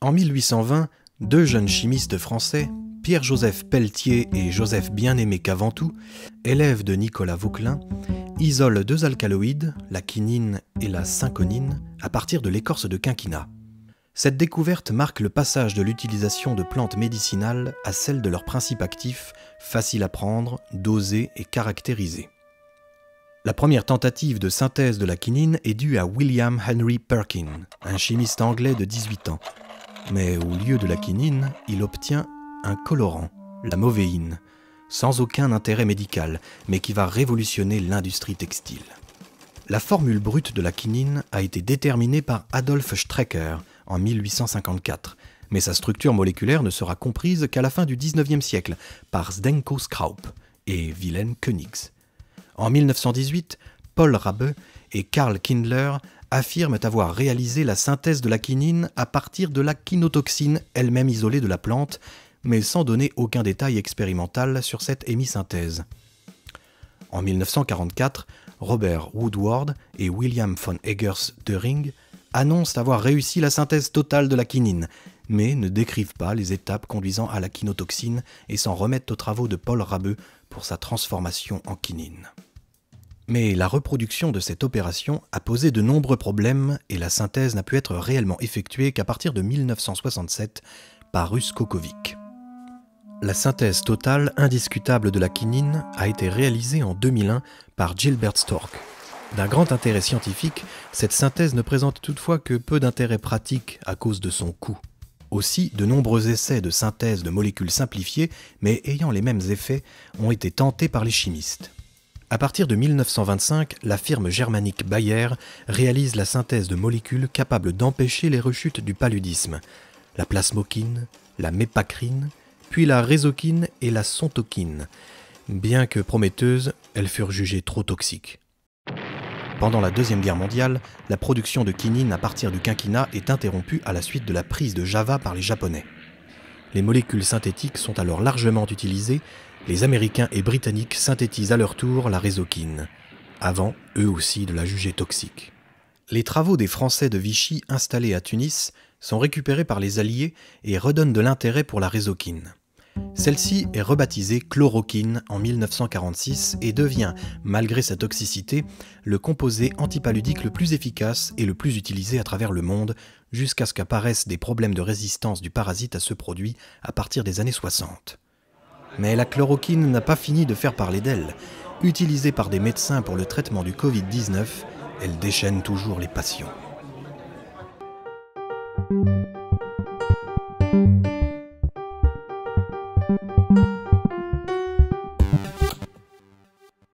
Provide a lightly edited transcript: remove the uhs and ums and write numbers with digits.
En 1820, deux jeunes chimistes français, Pierre-Joseph Pelletier et Joseph Bien-Aimé Caventou, élèves de Nicolas Vauquelin, isolent deux alcaloïdes, la quinine et la cinchonine, à partir de l'écorce de quinquina. Cette découverte marque le passage de l'utilisation de plantes médicinales à celle de leurs principes actifs, faciles à prendre, dosés et caractérisés. La première tentative de synthèse de la quinine est due à William Henry Perkin, un chimiste anglais de 18 ans. Mais au lieu de la quinine, il obtient un colorant, la mauvéine, sans aucun intérêt médical, mais qui va révolutionner l'industrie textile. La formule brute de la quinine a été déterminée par Adolf Strecker en 1854, mais sa structure moléculaire ne sera comprise qu'à la fin du XIXe siècle par Zdenko Schraup et Wilhelm Königs. En 1918, Paul Rabe et Karl Kindler affirment avoir réalisé la synthèse de la quinine à partir de la quinotoxine, elle-même isolée de la plante, mais sans donner aucun détail expérimental sur cette hémisynthèse. En 1944, Robert Woodward et William von Eggers-Döring annoncent avoir réussi la synthèse totale de la quinine, mais ne décrivent pas les étapes conduisant à la quinotoxine et s'en remettent aux travaux de Paul Rabe pour sa transformation en quinine. Mais la reproduction de cette opération a posé de nombreux problèmes et la synthèse n'a pu être réellement effectuée qu'à partir de 1967 par Ruskokovic. La synthèse totale indiscutable de la quinine a été réalisée en 2001 par Gilbert Stork. D'un grand intérêt scientifique, cette synthèse ne présente toutefois que peu d'intérêt pratique à cause de son coût. Aussi, de nombreux essais de synthèse de molécules simplifiées, mais ayant les mêmes effets, ont été tentés par les chimistes. À partir de 1925, la firme germanique Bayer réalise la synthèse de molécules capables d'empêcher les rechutes du paludisme, la plasmokine, la mépacrine, puis la rhizokine et la sontokine. Bien que prometteuses, elles furent jugées trop toxiques. Pendant la Deuxième Guerre mondiale, la production de quinine à partir du quinquina est interrompue à la suite de la prise de Java par les Japonais. Les molécules synthétiques sont alors largement utilisées. Les Américains et Britanniques synthétisent à leur tour la rhizokine, avant, eux aussi, de la juger toxique. Les travaux des Français de Vichy installés à Tunis sont récupérés par les Alliés et redonnent de l'intérêt pour la rhizokine. Celle-ci est rebaptisée chloroquine en 1946 et devient, malgré sa toxicité, le composé antipaludique le plus efficace et le plus utilisé à travers le monde, jusqu'à ce qu'apparaissent des problèmes de résistance du parasite à ce produit à partir des années 60. Mais la chloroquine n'a pas fini de faire parler d'elle. Utilisée par des médecins pour le traitement du Covid-19, elle déchaîne toujours les passions.